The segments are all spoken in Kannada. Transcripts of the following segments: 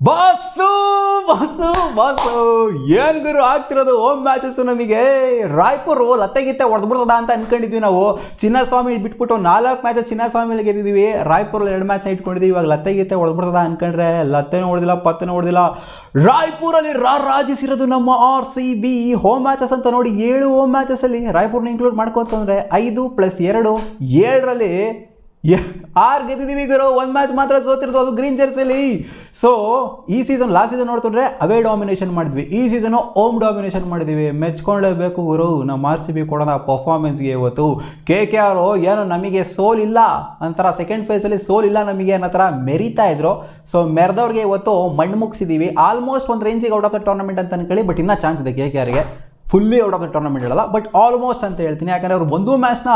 ಬಾಸು ಬಾಸು ಬಾಸು ಏನ್ ಗುರು ಆಗ್ತಿರೋದು ಹೋಮ್ ಮ್ಯಾಚಸ್ ನಮಗೆ ರಾಯ್ಪುರ್ ಲತ್ತೆಗಿತ್ತೆ ಹೊಡೆದ್ಬಿಡ್ತದ ಅಂತ ಅನ್ಕೊಂಡಿದ್ವಿ ನಾವು. ಚಿನ್ನಸ್ವಾಮಿ ಬಿಟ್ಬಿಟ್ಟು 4 ಮ್ಯಾಚ್ ಚಿನ್ನಸ್ವಾಮಿಲಿ ಗೆದ್ದಿದ್ವಿ. ರಾಯ್ಪುರಲ್ಲಿ 2 ಮ್ಯಾಚ್ ಇಟ್ಕೊಂಡಿದ್ವಿ. ಇವಾಗ ಲತ್ತೆಗಿತ್ತೆ ಹೊಡೆದ್ಬಿಡ್ತದ ಅನ್ಕೊಂಡ್ರೆ ಲತ್ತೆನೂ ಹೊಡೆದಿಲ್ಲ, ಪತ್ತೆನೂ ಹೊಡೆದಿಲ್ಲ. ರಾಯ್ಪುರಲ್ಲಿ ರಾಜಿಸಿರೋದು ನಮ್ಮ RCB. ಹೋಮ್ ಮ್ಯಾಚಸ್ ಅಂತ ನೋಡಿ 7 ಹೋಮ್ ಮ್ಯಾಚಸ್ ಅಲ್ಲಿ ರಾಯ್ಪುರ್ನ ಇನ್ಕ್ಲೂಡ್ ಮಾಡ್ಕೊಂತಂದ್ರೆ 5 + 2 7ರಲ್ಲಿ 6 ಗೆದ್ದಿದ್ದೀವಿ ಗುರು. 1 ಮ್ಯಾಚ್ ಮಾತ್ರ ಸೋತಿರೋದು, ಅದು ಗ್ರೀನ್ ಜರ್ಸಿಲಿ. ಸೊ ಈ ಸೀಸನ್ ಲಾಸ್ಟ್ ಸೀಸನ್ ನೋಡ್ಕೊಂಡ್ರೆ ಅವೇ ಡಾಮಿನೇಷನ್ ಮಾಡಿದ್ವಿ, ಈ ಸೀಸನು ಹೋಮ್ ಡಾಮಿನೇಷನ್ ಮಾಡಿದ್ವಿ. ಮೆಚ್ಕೊಳ್ಳೇಬೇಕು ಗುರು ನಮ್ಮ RCB ಕೊಡೋಣ ಪರ್ಫಾರ್ಮೆನ್ಸ್ಗೆ. ಇವತ್ತು KKR ಏನು ನಮಗೆ ಸೋಲಿಲ್ಲ ಅಂತಾರ, ಸೆಕೆಂಡ್ ಫೇಸಲ್ಲಿ ಸೋಲಿಲ್ಲ ನಮಗೆ ಅನ್ನೋ ಥರ ಮೆರಿತಾ ಇದ್ರು. ಸೊ ಮೆರೆದವ್ರಿಗೆ ಇವತ್ತು ಮಣ್ಣು ಮುಗಿಸಿದ್ದೀವಿ. ಆಲ್ಮೋಸ್ಟ್ ಒಂದು ರೇಂಜಿಗೆ ಔಟ್ ಆಫ್ ದ ಟೂರ್ನಮೆಂಟ್ ಅಂತ ಅನ್ಕೊಳ್ಳಿ. ಬಟ್ ಇನ್ನೂ ಚಾನ್ಸ್ ಇದೆ KKRಗೆ. Fully out of the tournament ಹೇಳಲ್ಲ, ಬಟ್ ಆಲ್ಮೋಸ್ಟ್ ಅಂತ ಹೇಳ್ತೀನಿ. ಯಾಕಂದರೆ ಅವರು ಒಂದು ಮ್ಯಾಚ್ನ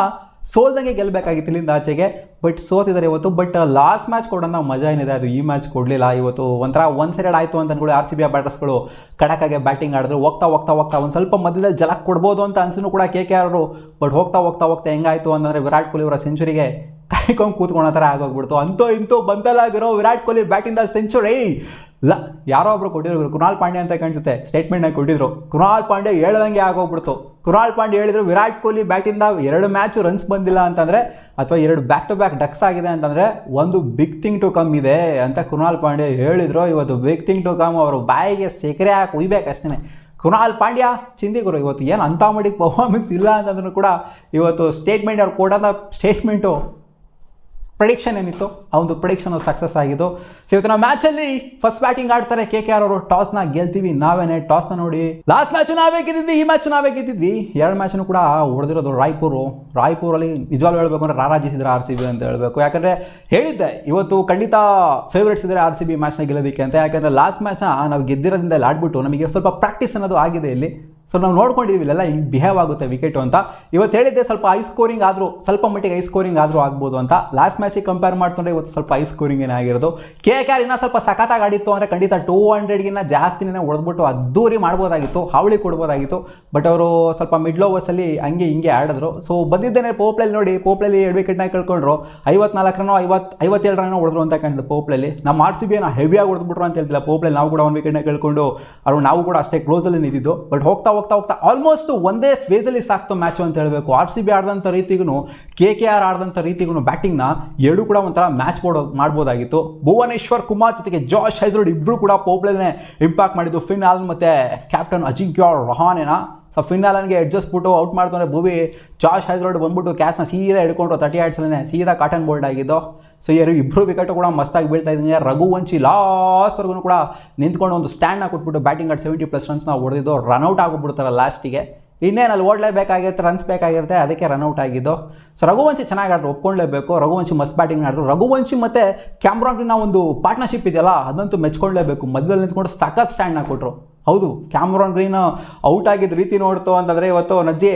ಸೋಲ್ದಂಗೆ ಗೆಲ್ಲಬೇಕಾಗಿತ್ತು ಇಲ್ಲಿಂದ ಆಚೆಗೆ, ಬಟ್ ಸೋತಿದ್ದಾರೆ ಇವತ್ತು. ಬಟ್ ಲಾಸ್ಟ್ ಮ್ಯಾಚ್ ಕೊಡೋಣ ಮಜಾ ಏನಿದೆ, ಅದು ಈ ಮ್ಯಾಚ್ ಕೊಡಲಿಲ್ಲ. ಇವತ್ತು ಒಂಥರ 1 ಸೈಡೆಡ್ ಆಯಿತು ಅಂತ ಅನ್ಕೊಳ್ಳಿ. RCB ಬ್ಯಾಟರ್ಸ್ಗಳು ಕಡಕಾಗೆ ಬ್ಯಾಟಿಂಗ್ ಆಡಿದ್ರು. ಹೋಗ್ತಾ ಒಂದು ಸ್ವಲ್ಪ ಮಧ್ಯದಲ್ಲಿ ಜಲಕ್ಕೆ ಕೊಡ್ಬೋದು ಅಂತ ಅನ್ಸೂ ಕೂಡ KKR ಅವರು. ಬಟ್ ಹೋಗ್ತಾ ಹೆಂಗಾಯಿತು ಅಂತಂದರೆ ವಿರಾಟ್ ಕೊಹ್ಲಿ ಅವರ ಸೆಂಚುರಿಗೆ ಕಾಯ್ಕೊಂಡು ಕೂತ್ಕೊಳ್ಳೋ ಥರ ಆಗೋಗ್ಬಿಡ್ತು. ಅಂತೂ ಇಂತೂ ಬಂದಲಾಗಿರೋ ವಿರಾಟ್ ಕೊಹ್ಲಿ ಬ್ಯಾಟಿಂದ ಸೆಂಚುರಿ. ಯಾರೋ ಒಬ್ರು ಕೊಟ್ಟಿದ್ರು, ಕೃಣಾಲ್ ಪಾಂಡ್ಯ ಅಂತ ಕಾಣಿಸುತ್ತೆ, ಸ್ಟೇಟ್ಮೆಂಟ್ನಾಗ ಕೊಟ್ಟಿದ್ರು. ಕೃಣಾಲ್ ಪಾಂಡ್ಯ ಹೇಳ್ದಂಗೆ ಆಗೋಗ್ಬಿಡ್ತು. ಕೃಣಾಲ್ ಪಾಂಡ್ಯ ಹೇಳಿದ್ರು ವಿರಾಟ್ ಕೊಹ್ಲಿ ಬ್ಯಾಟಿಂದ 2 ಮ್ಯಾಚ್ ರನ್ಸ್ ಬಂದಿಲ್ಲ ಅಂತಂದರೆ, ಅಥವಾ 2 ಬ್ಯಾಕ್ ಟು ಬ್ಯಾಕ್ ಡಕ್ಸ್ ಆಗಿದೆ ಅಂತಂದರೆ ಒಂದು ಬಿಗ್ ಥಿಂಗ್ ಟು ಕಮ್ ಇದೆ ಅಂತ ಕೃಣಾಲ್ ಪಾಂಡ್ಯ ಹೇಳಿದ್ರು. ಇವತ್ತು ಬಿಗ್ ಥಿಂಗ್ ಟು ಕಮ್. ಅವರು ಬಾಯಿಗೆ ಸೆಕರೆ ಹಾಕಿ ಉಯ್ಬೇಕು ಅಷ್ಟೇ. ಕೃಣಾಲ್ ಪಾಂಡ್ಯ ಚಿಂದಿಗುರು ಇವತ್ತು ಏನು ಅಂಥ ಮಟ್ಟಿಗೆ ಪರ್ಫಾರ್ಮೆನ್ಸ್ ಇಲ್ಲ ಅಂತಂದ್ರೂ ಕೂಡ ಇವತ್ತು ಸ್ಟೇಟ್ಮೆಂಟ್ ಅವ್ರು ಕೊಡೋದ ಸ್ಟೇಟ್ಮೆಂಟು ಪ್ರೆಡಿಕ್ಷನ್ ಏನಿತ್ತು ಆ ಒಂದು ಪ್ರೆಡಿಕ್ಷನ್ ಸಕ್ಸಸ್ ಆಗಿದ್ದು. ಸೊ ಇವತ್ತು ನಾವು ಮ್ಯಾಚಲ್ಲಿ ಫಸ್ಟ್ ಬ್ಯಾಟಿಂಗ್ ಆಡ್ತಾರೆ KKR ಅವರು. ಟಾಸ್ನ ಗೆಲ್ತೀವಿ ನಾವೇನೆ. ಟಾಸ್ನ ನೋಡಿ ಲಾಸ್ಟ್ ಮ್ಯಾಚು ನಾವೇ ಗೆದ್ದಿದ್ವಿ, ಈ ಮ್ಯಾಚು ನಾವೇ ಗೆದ್ದಿದ್ವಿ. 2 ಮ್ಯಾಚನ್ನು ಕೂಡ ಹೊಡೆದಿರೋದು ರಾಯ್ಪುರಲ್ಲಿ. ನಿಜವಾಗ್ಲೂ ಹೇಳ್ಬೇಕು ಅಂದರೆ ರಾಜಿಸಿದ್ರೆ RCB ಅಂತ ಹೇಳಬೇಕು. ಯಾಕಂದರೆ ಹೇಳಿದ್ದೆ ಇವತ್ತು ಖಂಡಿತ ಫೇವ್ರೇಟ್ಸ್ ಇದ್ದಾರೆ RCB ಮ್ಯಾಚ್ನ ಗೆಲ್ಲೋದಕ್ಕೆ ಅಂತ. ಯಾಕಂದರೆ ಲಾಸ್ಟ್ ಮ್ಯಾಚ್ನ ನಾವು ಗೆದ್ದಿರೋದ್ರಿಂದ ಇಲ್ಲಿ ಆಡ್ಬಿಟ್ಟು ನಮಗೆ ಸ್ವಲ್ಪ ಪ್ರಾಕ್ಟೀಸ್ ಅನ್ನೋದು ಆಗಿದೆ ಇಲ್ಲಿ. ಸೊ ನಾವು ನೋಡ್ಕೊಂಡಿದ್ದೀವಿ ಇಲ್ಲೆಲ್ಲ ಹಿಂಗೆ ಬಿಹೇವ್ ಆಗುತ್ತೆ ವಿಕೆಟು ಅಂತ. ಇವತ್ತು ಹೇಳಿದ್ದೆ ಸ್ವಲ್ಪ ಹೈ ಸ್ಕೋರಿಂಗ್ ಆದರೂ, ಸ್ವಲ್ಪ ಮಟ್ಟಿಗೆ ಹೈ ಸ್ಕೋರಿಂಗ್ ಆದರೂ ಆಗ್ಬೋದು ಅಂತ. ಲಾಸ್ಟ್ ಮ್ಯಾಚಿಗೆ ಕಂಪೇರ್ ಮಾಡ್ಕೊಂಡ್ರೆ ಇವತ್ತು ಸ್ವಲ್ಪ ಹೈ ಸ್ಕೋರಿಂಗ್ ಏನಾಗಿರೋದು. KKR ಇನ್ನೂ ಸ್ವಲ್ಪ ಸಖತ್ತಾಗಿ ಆಡಿತ್ತು ಅಂದರೆ ಖಂಡಿತ 200ಗಿನ್ನ ಜಾಸ್ತಿನೇ ಹೊಡೆದ್ಬಿಟ್ಟು ಅದ್ದೂರಿ ಮಾಡ್ಬೋದಾಗಿತ್ತು, ಹಾವಳಿ ಕೊಡ್ಬೋದಾಗಿತ್ತು. ಬಟ್ ಅವರು ಸ್ವಲ್ಪ ಮಿಡ್ಲ್ ಓವರ್ಸಲ್ಲಿ ಹಂಗೆ ಹಿಂಗೆ ಆಡಿದ್ರು. ಸೊ ಬಂದಿದ್ದೇನೆ ಪೋಪ್ಲಲ್ಲಿ ನೋಡಿ, ಪೋಪ್ಲಲ್ಲಿ 2 ವಿಕೆಟ್ನ ಕಳ್ಕೊಂಡ್ರು. 54 ರನ್ನೋ 57 ರನ್ನೋ ಹೊಡೆದ್ರು ಅಂತ ಕಾಣಿದ್ದು ಪೋಪ್ಲಲ್ಲಿ. ನಮ್ಮ RCB ಹೆವಿಯಾಗಿ ಹೊಡೆದ್ಬಿಟ್ರು ಅಂತ ಹೇಳ್ತಿಲ್ಲ. ಪೋಪ್ಲಲ್ಲಿ ನಾವು ಕೂಡ 1 ವಿಕೆಟ್ನ ಕಳ್ಕೊಂಡು ಅವ್ರು ನಾವು ಕೂಡ ಅಷ್ಟೇ ಕ್ಲೋಸಲ್ಲಿ ನಿಂತಿದ್ದು. ಬಟ್ ಹೋಗ್ತಾ ಆಲ್ಮೋಸ್ಟ್ ಒಂದೇ ಫೇಸಲ್ಲಿ ಸಾಕ್ತು ಮ್ಯಾಚು ಅಂತ ಹೇಳಬೇಕು. RCB ಆಡಿದಂಥ ರೀತಿಗೂ KKR ಆಡಿದಂಥ ರೀತಿಗೂ ಬ್ಯಾಟಿಂಗ್ನ 2 ಕೂಡ ಒಂಥರ ಮ್ಯಾಚ್ ಮಾಡ್ಬೋದಾಗಿತ್ತು. ಭುವನೇಶ್ವರ್ ಕುಮಾರ್ ಜೊತೆಗೆ ಜಾಶ್ ಹೈಜಲ್ವುಡ್ ಇಬ್ಬರು ಕೂಡ ಪೋಪ್ಲನ್ನೇ ಇಂಪ್ಯಾಕ್ಟ್ ಮಾಡಿದ್ದು. ಫಿನ್ ಆಲನ್ ಮತ್ತು ಕ್ಯಾಪ್ಟನ್ ಅಜಿಂಕ್ಯ ರಹಾನೆನ. ಸೊ ಫಿನ್ ಆಲನ್ಗೆ ಎಡ್ಜಸ್ಟ್ಬಿಟ್ಟು ಔಟ್ ಮಾಡ್ತಾರೆ ಭೂವಿ. ಜಾಶ್ ಹೈಜಲ್ವುಡ್ ಬಂದ್ಬಿಟ್ಟು ಕ್ಯಾಚ್ನ ಸೀದಾ ಹಿಡ್ಕೊಂಡ್ರು 30 ಯಾರ್ಡ್ಸಲ್ಲೇ ಸೀದಾ ಕಾಟನ್ ಬೋಲ್ಡ್ ಆಗಿದ್ದು. ಸೊ ಇಬ್ಬರು ವಿಕೆಟು ಕೂಡ ಮಸ್ತಾಗಿ ಬೀಳ್ತಾ ಇದ್ದೀನಿ. ರಘುವಂಶಿ ಲಾಸ್ಟ್ವರೆಗೂ ಕೂಡ ನಿಂತ್ಕೊಂಡು ಒಂದು ಸ್ಟ್ಯಾಂಡ್ನ ಕೊಟ್ಬಿಟ್ಟು ಬ್ಯಾಟಿಂಗ್ ಆಡಿ 70+ ರನ್ಸ್ನ ಹೊಡೆದಿದ್ದು. ರನ್ಔಟ್ ಆಗಿಬಿಡ್ತಾರೆ ಲಾಸ್ಟಿಗೆ. ಇನ್ನೇನು ಅಲ್ಲಿ ಓಡಲೇಬೇಕಾಗಿರುತ್ತೆ, ರನ್ಸ್ ಬೇಕಾಗಿರುತ್ತೆ, ಅದಕ್ಕೆ ರನ್ಔಟ್ ಆಗಿದ್ದು. ಸೊ ರಘುವಂಶಿ ಚೆನ್ನಾಗಿ ಆಡಿದ್ರು, ಒಪ್ಕೊಳ್ಳೇಬೇಕು. ರಘುವಂಶಿ ಮಸ್ತ್ ಬ್ಯಾಟಿಂಗ್ ಆಡಿದ್ರು. ರಘುವಂಶಿ ಮತ್ತು ಕ್ಯಾಮ್ರಾನ್ ಗ್ರೀನ್ನ ಒಂದು ಪಾರ್ಟ್ನರ್ಶಿಪ್ ಇದೆಯಲ್ಲ, ಅದಂತೂ ಮೆಚ್ಕೊಳ್ಳೇಬೇಕು. ಮಧ್ಯದಲ್ಲಿ ನಿಂತ್ಕೊಂಡು ಸಖತ್ ಸ್ಟ್ಯಾಂಡ್ನ ಕೊಟ್ಟರು. ಹೌದು, ಕ್ಯಾಮ್ರಾನ್ ಗ್ರೀನ್ ಔಟ್ ಆಗಿದ್ದ ರೀತಿ ನೋಡ್ತು ಅಂತಂದರೆ ಇವತ್ತು ನಜ್ಜಿ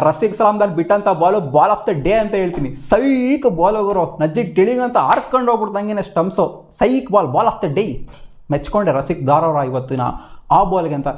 Rasik ಸಲಾಮ್ದಲ್ಲಿ ಬಿಟ್ಟಂಥ ball of the day ಅಂತ ಹೇಳ್ತೀನಿ. ಸೈಕ್ ಬಾಲ್ ಹೋಗೋರು ನಜ್ಜಿಗೆ ಟಿಳಿಂಗ್ ಅಂತ ಆರ್ಕೊಂಡು ಹೋಗ್ಬಿಡ್ತು ಹಂಗೇನೆ ಸ್ಟಂಪ್ಸು. ಸೈಕ್ ball of the day ಮೆಚ್ಕೊಂಡೆ Rasik ದಾರವರ ಇವತ್ತಿನ ಆ ಬಾಲ್ಗೆ ಅಂತ.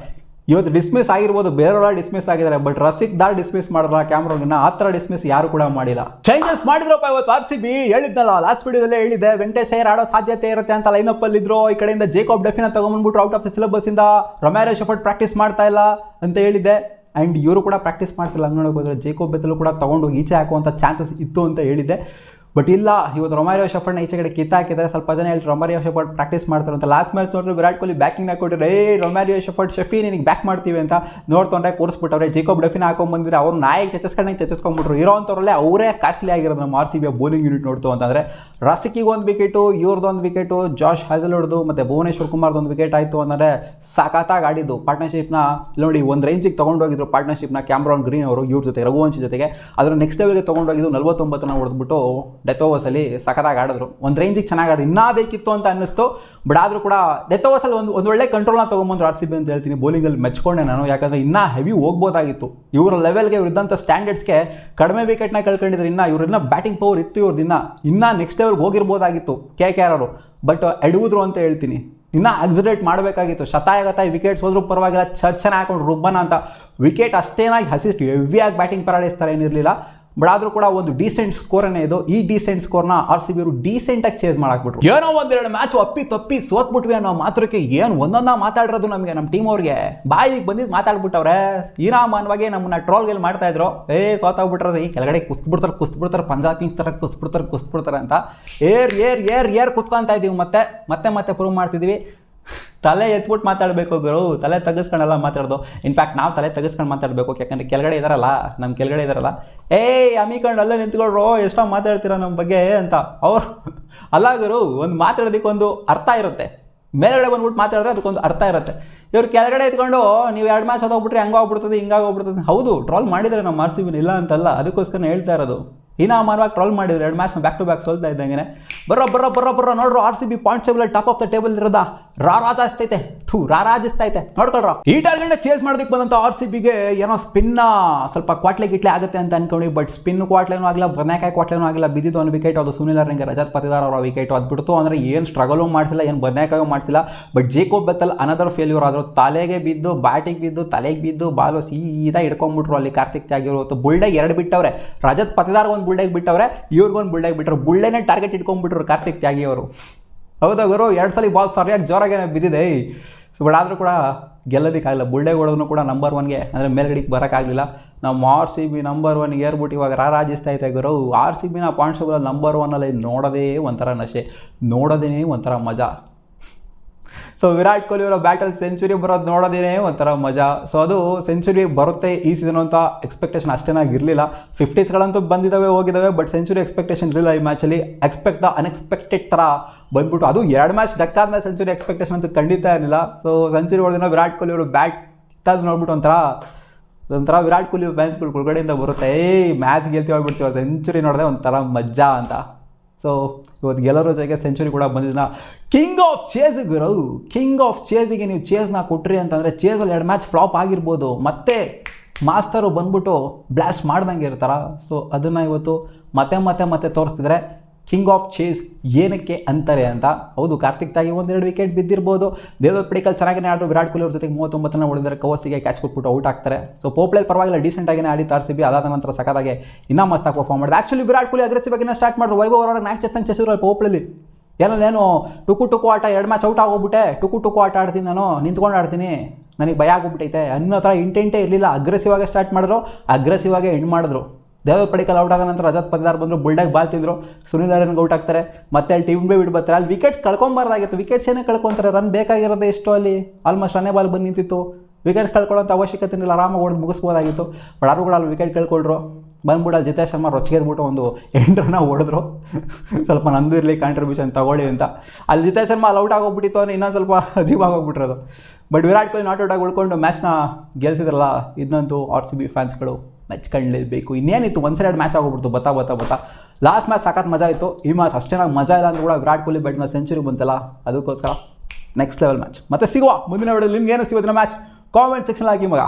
ಇವತ್ತು ಡಿಸ್ಮಿಸ್ ಆಗಿರ್ಬೋದು, ಬೇರೆಯವರ ಡಿಸ್ಮಿಸ್ ಆಗಿದ್ದಾರೆ, ಬಟ್ ರಸಿಕ್ ದಾರ್ ಡಿಸ್ಮಿಸ್ ಮಾಡಿದ್ರಲ್ಲ ಕ್ಯಾಮ್ರಾಗಿನ್ನ, ಆ ಥರ ಡಿಸ್ಮಿಸ್ ಯಾರು ಕೂಡ ಮಾಡಿಲ್ಲ. ಚೇಂಜಸ್ ಮಾಡಿದ್ರಪ್ಪ ಇವತ್ತು RCB. ಹೇಳಿದ್ನಲ್ಲ ಲಾಸ್ಟ್ ವಿಡಿಯೋದಲ್ಲೇ ಹೇಳಿದ್ದೆ, ವೆಂಕಟೇಶ್ ಅಯ್ಯರ್ ಆಡೋ ಸಾಧ್ಯತೆ ಇರುತ್ತೆ ಅಂತ ಲೈನಪ್ಪಲ್ಲಿ ಇದ್ರು. ಈ ಕಡೆಯಿಂದ ಜೇಕೋಬ್ ಡೆಫಿನ ತಗೊಂಡ್ಬಂದ್ಬಿಟ್ರು ಔಟ್ ಆಫ್ ದ ಸಿಲೆಬಸ್ಸಿಂದ. ರೊಮ್ಯಾರೋ ಶೆಫರ್ಡ್ ಪ್ರಾಕ್ಟೀಸ್ ಮಾಡ್ತಾ ಇಲ್ಲ ಅಂತ ಹೇಳಿದ್ದೆ. ಆ್ಯಂಡ್ ಇವರು ಕೂಡ ಪ್ರಾಕ್ಟೀಸ್ ಮಾಡ್ತಿಲ್ಲ. ಹಂಗೆ ನೋಡೋಕೆ ಹೋದರೆ ಜೇಕೋಬ್ ಬೆತ್ತಲು ಕೂಡ ತೊಗೊಂಡು ಈಚೆ ಹಾಕುವಂಥ ಚಾನ್ಸಸ್ ಇತ್ತು ಅಂತ ಹೇಳಿದ್ದೆ. ಬಟ್ ಇಲ್ಲ, ಇವತ್ತು ರೊಮ್ಯಾರೋ ಶೆಫರ್ಡ್ನ ಈಚೆ ಕಡೆ ಕಿತ್ತಾಕಿದ್ದಾರೆ. ಸ್ವಲ್ಪ ಜನ ಹೇಳ್ತಾರೆ ರೊಮ್ಯಾರೋ ಶೆಫರ್ಡ್ ಪ್ರಾಕ್ಟೀಸ್ ಮಾಡ್ತಾರೆ ಅಂತ. ಲಾಸ್ಟ್ ಮ್ಯಾಚ್ ನೋಡಿದ್ರೆ ವಿರಾಟ್ ಕೊಹ್ಲಿ ಬ್ಯಾಕಿಂಗ್ನ ಕೊಟ್ಟಿದ್ರೆ, ರೊಮ್ಯಾರೋ ಶೆಫರ್ಡ್ ಶಫಿ ನಿನಗೆ ಬ್ಯಾಕ್ ಮಾಡ್ತೀವಿ ಅಂತ ನೋಡ್ಕೊಂಡ್ರೆ ಕೂರಿಸ್ಬಿಟ್ಟವ್ರೆ. ಜೇಕೋಬ್ ಡೆಫಿನ ಹಾಕೊಂಡ್ಬಂದಿದ್ರೆ ಅವ್ರು ನಾಯಿಗೆ ಚಚ್ಚಿಸ್ಕೊಂಡ್ಬಿಟ್ರು. ಇರೋವಂಥವ್ರಲ್ಲೇ ಅವರೇ ಕಾಸ್ಟ್ಲಿ ಆಗಿರೋದು ನಮ್ಮ RCB ಬೌಲಿಂಗ್ ಯೂನಿಟ್ ನೋಡ್ತು ಅಂತಂದರೆ. ರಸಿಕಿಗೆ 1 ವಿಕೆಟು, ಇವ್ರದ್ದೊಂದು ವಿಕೆಟು, ಜಾಶ್ ಹೈಜಲ್ವುಡ್ದು ಮತ್ತು ಭುವನೇಶ್ವರ್ ಕುಮಾರ್ದೊಂದು ವಿಕೆಟ್ ಆಯಿತು ಅಂದರೆ ಸಖತ್ತಾಗಿ ಆಡಿದ್ದು. ಪಾರ್ಟ್ನರ್ಶಿಪ್ನ ನೋಡಿ ಒಂದು ರೇಂಜಿಗೆ ತೊಗೊಂಡೋಗಿದ್ರು ಪಾರ್ಟ್ನರ್ಶಿಪ್ನ ಕ್ಯಾಮ್ರಾನ್ ಗ್ರೀನ್ ಅವರು ಇವ್ರ ಜೊತೆ, ರಘುವಂಶಿ ಜೊತೆಗೆ. ಅದರ ನೆಕ್ಸ್ಟ್ ಲೆವೆಲ್ಗೆ ತೊಗೊಂಡೋಗಿದ್ದು 49 ರನ್ ಹೊಡೆದ್ಬಿಟ್ಟು ಡೆತ್ ಓವರ್ಸಲ್ಲಿ ಸಖತ್ತಾಗಿ ಆಡಿದ್ರು. ಒಂದು ರೇಂಜಿಗೆ ಚೆನ್ನಾಗಿ ಆಡಿದ್ರು. ಇನ್ನೂ ಬೇಕಿತ್ತು ಅಂತ ಅನ್ನಿಸ್ತು. ಬಟ್ ಆದರೂ ಕೂಡ ಡೆತ್ ಓವರ್ಸಲ್ಲಿ ಒಂದು ಒಳ್ಳೆ ಕಂಟ್ರೋಲ್ನ ತೊಗೊಂಬಂದ್ರು RCB ಅಂತ ಹೇಳ್ತೀನಿ. ಬೌಲಿಂಗಲ್ಲಿ ಮೆಚ್ಕೊಂಡೆ ನಾನು. ಯಾಕಂದರೆ ಇನ್ನೂ ಹೆವಿ ಹೋಗ್ಬೋದಾಗಿತ್ತು. ಇವರ ಲೆವೆಲ್ಗೆ ಇವ್ರದ್ದಂಥ ಸ್ಟ್ಯಾಂಡರ್ಡ್ಸ್ಗೆ ಕಡಿಮೆ ವಿಕೆಟ್ನ ಕಳ್ಕೊಂಡಿದ್ರು. ಇವ್ರನ್ನ ಬ್ಯಾಟಿಂಗ್ ಪವರ್ ಇತ್ತು ಇವ್ರದ್ದು. ಇನ್ನೂ ನೆಕ್ಸ್ಟ್ ಲೆವೆಲ್ಗೆ ಹೋಗಿರ್ಬೋದಾಗಿತ್ತು KKR ಅವರು. ಬಟ್ ಎಡವುದ್ರು ಅಂತ ಹೇಳ್ತೀನಿ. ಇನ್ನೂ ಆಕ್ಸಿಲೇಟ್ ಮಾಡಬೇಕಾಗಿತ್ತು. ಶತಾಯಗತಾಯಿ ವಿಕೆಟ್ಸ್ ಹೋದ್ರೂ ಪರವಾಗಿಲ್ಲ, ಚೆನ್ನಾಗಿ ಹಾಕೊಂಡು ರುಬ್ಬನ ಅಂತ. ವಿಕೆಟ್ ಅಷ್ಟೇನಾಗಿ ಅಸಿಸ್ಟ್ ಹೆವಿಯಾಗಿ ಬ್ಯಾಟಿಂಗ್ ಪರಾಡಿಸ್ತಾರೆ ಏನಿರಲಿಲ್ಲ. ಬಟ್ ಆದರೂ ಕೂಡ ಒಂದು ಡೀಸೆಂಟ್ ಸ್ಕೋರನ್ನೇ ಇದು. ಈ ಡೀಸೆಂಟ್ ಸ್ಕೋರ್ನ RCB ಅವರು ಡೀಸೆಂಟಾಗಿ ಚೇಸ್ ಮಾಡಾಕ್ಬಿಟ್ರು. ಏನೋ ಒಂದೆರಡು ಮ್ಯಾಚ್ ಅಪ್ಪಿ ತಪ್ಪಿ ಸೋತ್ಬಿಟ್ವಿ ಅನ್ನೋ ಮಾತ್ರಕ್ಕೆ ಏನು ಒಂದೊಂದ ಮಾತಾಡಿರೋದು ನಮಗೆ ನಮ್ಮ ಟೀಮ್ ಅವ್ರಿಗೆ ಬಾಯಿಗೆ ಬಂದಿದ್ದು ಮಾತಾಡ್ಬಿಟ್ಟವ್ರೆ. ಮಾನವಾಗಿ ನಮ್ಮನ್ನ ಟ್ರೋಲ್ಗೆಲ್ಲಿ ಮಾಡ್ತಾ ಇದ್ರು, ಸೋತಾಗ್ಬಿಟ್ರೆ ಈ ಕೆಳಗಡೆ ಕುಸ್ಬಿಡ್ತಾರೆ ಪಂಜಾಬ್ ಕಿಂಗ್ಸ್ ಥರ ಕುಸ್ಬಿಡ್ತಾರೆ ಅಂತ ಏರ್ ಕುತ್ಕೊಂತ ಇದೀವಿ. ಮತ್ತೆ ಪ್ರೂವ್ ಮಾಡ್ತಿದ್ದೀವಿ. ತಲೆ ಎತ್ಬಿಟ್ಟು ಮಾತಾಡಬೇಕು ಗುರು, ತಲೆ ತೆಗೆಸ್ಕೊಂಡೆಲ್ಲ ಮಾತಾಡೋದು. ಇನ್ಫ್ಯಾಕ್ಟ್ ನಾವು ತಲೆ ತೆಗೆಸ್ಕೊಂಡು ಮಾತಾಡಬೇಕು, ಯಾಕಂದರೆ ಕೆಳಗಡೆ ಇದ್ದಾರಲ್ಲ, ನಮ್ಮ ಕೆಳಗಡೆ ಇದ್ದಾರಲ್ಲ, ಅಮ್ಮಿಕೊಂಡು ಅಲ್ಲೇ ನಿಂತ್ಕೊಳ್ರು ಎಷ್ಟೋ ಮಾತಾಡ್ತೀರ ನಮ್ಮ ಬಗ್ಗೆ ಅಂತ. ಅವ್ರು ಅಲ್ಲ ಗುರು, ಒಂದು ಮಾತಾಡೋದಕ್ಕೆ ಒಂದು ಅರ್ಥ ಇರುತ್ತೆ. ಮೇಲ್ಗಡೆ ಬಂದ್ಬಿಟ್ಟು ಮಾತಾಡಿದ್ರೆ ಅದಕ್ಕೊಂದು ಅರ್ಥ ಇರುತ್ತೆ. ಇವ್ರು ಕೆಳಗಡೆ ಎತ್ಕೊಂಡು ನೀವು 2 ಮ್ಯಾಚ್ ಹೋಗ್ಬಿಟ್ರೆ ಹಂಗೋಗ್ಬಿಡ್ತದೆ ಹಿಂಗಾಗೋಗ್ಬಿಡ್ತದೆ. ಹೌದು, ಟ್ರೋಲ್ ಮಾಡಿದರೆ ನಮ್ಮ RCB ಇಲ್ಲ ಅಂತಲ್ಲ, ಅದಕ್ಕೋಸ್ಕರ ಹೇಳ್ತಾ ಇರೋದು. ಮಾನವಾಗಿ ಟ್ರೋಲ್ ಮಾಡಿದ್ರು 2 ಮ್ಯಾಚ್ನ ಬ್ಯಾಕ್ ಟು ಬ್ಯಾಕ್ ಸೋಲ್ತಾ ಇದ್ದಂಗೆ. ಬರ್ರೋ ನೋಡ್ರು RCB points table top of the table ಇರೋದ ರಾರಾಜಿಸ್ತೈತೆ ನೋಡ್ಕೊಳ್ರ. ಈ ಟಾರ್ಗೆಟ್ನ ಚೇಸ್ ಮಾಡೋದಕ್ಕೆ ಬಂದಂಥ RCBಗೆ ಏನೋ ಸ್ಪಿನ್ನ ಸ್ವಲ್ಪ ಕ್ವಾಟ್ಲೆ ಗಿಟ್ಲೆ ಆಗುತ್ತೆ ಅಂತ ಅನ್ಕೊಂಡ್ವಿ. ಬಟ್ ಸ್ಪಿನ್ ಕ್ವಾಟ್ಲೇನೂ ಆಗಿಲ್ಲ, ಬದನೆಕಾಯಿ ಕ್ವಾಟ್ಲೇನೂ ಆಗಿಲ್ಲ. ಬಿದ್ದಿದ್ದು ಒಂದು ವಿಕೆಟ್, ಅದು ಸುನಿಲ್ ನಾರಾಯಣ್ಗೆ ರಜತ್ ಪತಿದಾರ್ ಅವರ ವಿಕೆಟ್ ಅದು ಬಿಡ್ತು. ಅಂದರೆ ಏನು ಸ್ಟ್ರಗಲೂ ಮಾಡಿಸಿಲ್ಲ, ಏನು ಬದನೆಕಾಯೂ ಮಾಡಿಸಿಲ್ಲ. ಬಟ್ ಜೇಕೋಬ್ ಬೆತ್ತಲ್ ಅನದರ್ ಫೇಲ್ಯೂರ್ ಆದರು. ತಲೆಗೆ ಬಿದ್ದು, ಬ್ಯಾಟಿಗೆ ಬಿದ್ದು, ತಲೆಗೆ ಬಿದ್ದು, ಬಾಲು ಸೀದಾ ಹಿಡ್ಕೊಂಡ್ಬಿಟ್ರು ಅಲ್ಲಿ ಕಾರ್ತಿಕ್ ತ್ಯಾಗಿ ಅವರು. ಬುಲ್ಡೆಗ್ 2 ಬಿಟ್ಟವ್ರೆ, ರಜತ್ ಪತಿದಾರ್ ಒಂದು ಬುಲ್ಡೆಗ್ ಬಿಟ್ಟವ್ರೆ, ಇವ್ರಿಗೊಂದು ಬುಲ್ಡೆಗ್ ಬಿಟ್ಟರು. ಬುಲ್ಡೆನೇ ಟಾರ್ಗೆಟ್ ಇಟ್ಕೊಂಡ್ಬಿಟ್ರು ಕಾರ್ತಿಕ್ ತ್ಯಾಗಿ ಅವರು. ಹೌದಾ ಗುರು, 2 ಸಲ ಬಾಲ್ ಸರಿಯಾಗಿ ಜೋರಾಗೇನೆ ಬಿದ್ದಿದೆ. ಬಟ್ ಆದರೂ ಕೂಡ ಗೆಲ್ಲೋದಕ್ಕಾಗಲ್ಲ. ಬುಲ್ಡೆಗ್ ಹೊಡೆದ್ರು ಕೂಡ ನಂಬರ್ 1ಗೆ ಅಂದರೆ ಮೇಲ್ಗಡೆಗೆ ಬರೋಕ್ಕಾಗಲಿಲ್ಲ. ನಮ್ಮ RCB ನಂಬರ್ 1ಗೆ ಏರ್ಬಿಟ್ಟು ಇವಾಗ ರಾರಾಜಿಸ್ತಾ ಐತೆ ಗುರು. RCBನ ಪಾಯಿಂಟ್ಸ್ ಟೇಬಲ್ ನಂಬರ್ 1ಅಲ್ಲಿ ನೋಡೋದೇ ಒಂಥರ ನಶೆ, ನೋಡೋದೇ ಒಂಥರ ಮಜಾ. ಸೊ ವಿರಾಟ್ ಕೊಹ್ಲಿ ಅವರ ಬ್ಯಾಟಲ್ಲಿ ಸೆಂಚುರಿ ಬರೋದು ನೋಡೋದೇ ಒಂಥರ ಮಜಾ. ಸೊ ಅದು ಸೆಂಚುರಿ ಬರುತ್ತೆ ಈ ಸೀಸನ್ ಅಂತ ಎಕ್ಸ್ಪೆಕ್ಟೇಷನ್ ಅಷ್ಟೇನಾಗಿರಲಿಲ್ಲ. 50ಸ್ಗಳಂತೂ ಬಂದಿದ್ದಾವೆ ಹೋಗಿದ್ದಾವೆ, ಬಟ್ ಸೆಂಚುರಿ ಎಕ್ಸ್ಪೆಕ್ಟೇಷನ್ ಇರಲಿಲ್ಲ ಈ ಮ್ಯಾಚಲ್ಲಿ. ಎಕ್ಸ್ಪೆಕ್ಟ್ ದ ಅನ್ಎಕ್ಸ್ಪೆಕ್ಟೆಡ್ ಥರ ಬಂದ್ಬಿಟ್ಟು, ಅದು 2 ಮ್ಯಾಚ್ ಡಕ್ಕಾದ್ಮೇಲೆ ಸೆಂಚುರಿ ಎಕ್ಸ್ಪೆಕ್ಟೇಷನ್ ಅಂತೂ ಖಂಡಿತ ಇರಲಿಲ್ಲ. ಸೊ ಸೆಂಚುರಿ ಹೊಡೆದಿನ ವಿರಾಟ್ ಕೊಹ್ಲಿ ಅವರು ಬ್ಯಾಟ್ ಅದು ನೋಡ್ಬಿಟ್ಟು ಒಂಥರ ವಿರಾಟ್ ಕೊಹ್ಲಿ ಫ್ಯಾನ್ಸ್ಗಳು ಒಳಗಡೆಯಿಂದ ಬರುತ್ತೆ, ಮ್ಯಾಚ್ ಗೆಲ್ತೀವಿ ಹೋಗ್ಬಿಡ್ತೀವಿ, ಸೆಂಚುರಿ ನೋಡಿದೆ ಒಂಥರ ಮಜಾ ಅಂತ. ಸೊ ಇವತ್ತು ಗೆಲ್ಲರೋ ಜೊತೆಗೆ ಸೆಂಚುರಿ ಕೂಡ ಬಂದಿದ್ದ ಕಿಂಗ್ ಆಫ್ ಚೇಸ್ ಗುರು. ಕಿಂಗ್ ಆಫ್ ಚೇಸಿಗೆ ನೀವು ಚೇಸ್ನ ಕೊಟ್ರಿ ಅಂತಂದರೆ ಚೇಸಲ್ಲಿ 2 ಮ್ಯಾಚ್ ಫ್ಲಾಪ್ ಆಗಿರ್ಬೋದು, ಮತ್ತೆ ಮಾಸ್ತರು ಬಂದ್ಬಿಟ್ಟು ಬ್ಲಾಸ್ಟ್ ಮಾಡ್ದಂಗೆ ಇರ್ತಾರ. ಸೊ ಅದನ್ನು ಇವತ್ತು ಮತ್ತೆ ತೋರಿಸ್ತಿದ್ರೆ ಕಿಂಗ್ ಆಫ್ ಚೇಸ್ ಏನಕ್ಕೆ ಅಂತಾರೆ ಅಂತ. ಹೌದು, ಕಾರ್ತಿಕ್ ತ್ಯಾಗಿ 1-2 ವಿಕೆಟ್ ಬಿದ್ದಿರ್ಬೋದು. ದೇವದತ್ ಪಡಿಕಲ್ ಚೆನ್ನಾಗಿನೇ ಆಡರು. ವಿರಾಟ್ ಕೊಹ್ಲಿ ಅವ್ರ ಜೊತೆಗೆ 39 ಹೊಡೆದರೆ ಕವರ್ಸಿಗೆ ಕ್ಯಾಚ್ ಕೊಟ್ಬಿಟ್ಟು ಔಟ್ ಆಗ್ತಾರೆ. ಸೊ ಪೋಪ್ಲೇಲ್ ಪರವಾಗಿಲ್ಲ, ಡೀಸೆಂಟಾಗಿನೇ ಆಡಿತ್ತು RCB. ಅದಾದ ನಂತರ ಸಖತ್ತಾಗಿ ಇನ್ನೂ ಮಸ್ತಾಗಿ ಪರ್ಫಾರ್ಮ್ ಮಾಡಿದೆ. ಆ್ಯಕ್ಚುಲಿ ವಿರಾಟ್ ಕೊಹ್ಲಿ ಅಗ್ರೆಸಿವ್ ಆಗಿನ ಸ್ಟಾರ್ಟ್ ಮಾಡಿದ್ರು. ವೈಭವ್ ಅವರ ಮ್ಯಾಚ್ ಚೆಸ್ಸಿದ್ರು ಪೋಪ್ಲಲ್ಲಿ. ಏನೋ ಟುಕು ಆಟ 2 ಮ್ಯಾಚ್ ಔಟ್ ಆಗೋಗ್ಬಿಟ್ಟೆ, ಟುಕು ಆಟ ಆಡ್ತೀನಿ, ನಾನು ನಿಂತ್ಕೊಂಡು ಆಡ್ತೀನಿ, ನನಗೆ ಭಯ ಆಗ್ಬಿಟ್ಟೈತೆ ಅನ್ನೋ ಥರ ಇಂಟೆಂಟೇ ಇರಲಿಲ್ಲ. ಅಗ್ರೆಸಿವ್ ಆಗಿ ಸ್ಟಾರ್ಟ್ ಮಾಡಿದ್ರು, ಅಗ್ರೆಸಿವ್ ಆಗಿ ಎಂಡ್ ಮಾಡಿದ್ರು. ದೇವದತ್ ಪಡಿಕಲ್ ಔಟ್ ಆಗೋ ನಂತರ ರಜತ್ ಪತಿದಾರ್ ಬಂದರು, ಬುಲ್ಡೆಗ್ ಬಾಲ್ ತಿಂದರು, ಸುನಿಲ್ ನಾರಾಯಣ್ಗೆ ಔಟ್ ಆಗ್ತಾರೆ. ಮತ್ತೆ ಅಲ್ಲಿ ಟೀಮ್ ಬಿಟ್ಟು ಬರ್ತಾರೆ. ಅಲ್ಲಿ ವಿಕೆಟ್ಸ್ ಕಳ್ಕೊಂಬಾರ್ದಾಗಿತ್ತು. ವಿಕೆಟ್ಸ್ ಏನೇ ಕಳ್ಕೊತಾರೆ, ರನ್ ಬೇಕಾಗಿರೋದು ಎಷ್ಟು ಅಲ್ಲಿ ಆಲ್ಮೋಸ್ಟ್ ರನ್ನೇ ಬಾಲ್ ಬಂದು ನಿಂತಿತ್ತು. ವಿಕೆಟ್ಸ್ ಕಳ್ಕೊಳ್ಳೋಂಥ ಅವಶ್ಯಕತೆ ಇಲ್ಲ, ಆರಾಮಾಗಿ ಹೊಡೆದು ಮುಗಿಸ್ಬೋದಾಗಿತ್ತು. ಬಟ್ ಆದರೂ ಕೂಡ ಅಲ್ಲಿ ವಿಕೆಟ್ ಕಳ್ಕೊಳ್ರು. ಬಂದ್ಬಿಟ್ಟು ಅಲ್ಲಿ ಜಿತೇಶ್ ಶರ್ಮಾ ರೊಚ್ಚಿಗೆದ್ಬಿಟ್ಟು ಒಂದು 8 ರನ್ನ ಹೊಡೆದ್ರು. ಸ್ವಲ್ಪ ನಂದು ಇರಲಿ ಕಾಂಟ್ರಿಬ್ಯೂಷನ್ ತಗೊಳ್ಳಿ ಅಂತ. ಅಲ್ಲಿ ಜಿತೇಶ್ ಶರ್ಮಾ ಅಲ್ಲಿ ಔಟ್ ಆಗೋಗ್ಬಿಟ್ಟಿತ್ತು ಅಂದರೆ ಇನ್ನೊಂದು ಸ್ವಲ್ಪ ಅಜೀಬಾಗೋಗ್ಬಿಟ್ರದು. But Virat Kohli not out ಆಗಿ ಉಳ್ಕೊಂಡು ಮ್ಯಾಚ್ನ ಗೆಲ್ಸಿದ್ರಲ್ಲ, ಇದನ್ನಂತೂ RCB ಫ್ಯಾನ್ಸ್ಗಳು ಮೆಚ್ಕೊಳ್ಳೇಬೇಕು. ಇನ್ನೇನಿತ್ತು, 1 ಸೈಡ್ ಮ್ಯಾಚ್ ಆಗೋಗ್ಬಿಡ್ತು. ಬತ್ತಾ ಲಾಸ್ಟ್ ಮ್ಯಾಚ್ ಸಾಕಾತ್ ಮಜಾ ಇತ್ತು. ಈ ಮ್ಯಾಚ್ ಅಷ್ಟೇನಾಗಿ ಮಜಾ ಇಲ್ಲ ಅಂದ್ರೂ ಕೂಡ ವಿರಾಟ್ ಕೊಹ್ಲಿ ಬ್ಯಾಟ್ನ ಸೆಂಚುರಿ ಬಂತಲ್ಲ, ಅದಕ್ಕೋಸ್ಕರ ನೆಕ್ಸ್ಟ್ ಲೆವೆಲ್ ಮ್ಯಾಚ್. ಮತ್ತೆ ಸಿಗುವ ಮುಂದಿನ ವಿಡಿಯೋದಲ್ಲಿ. ನಿಮ್ಗೆ ಏನಿಸ್ತೀವಿ ಅದನ್ನ ಮ್ಯಾಚ್ ಕಾಮೆಂಟ್ ಸೆಕ್ಷನ್ ಹಾಕಿ ಮಗ.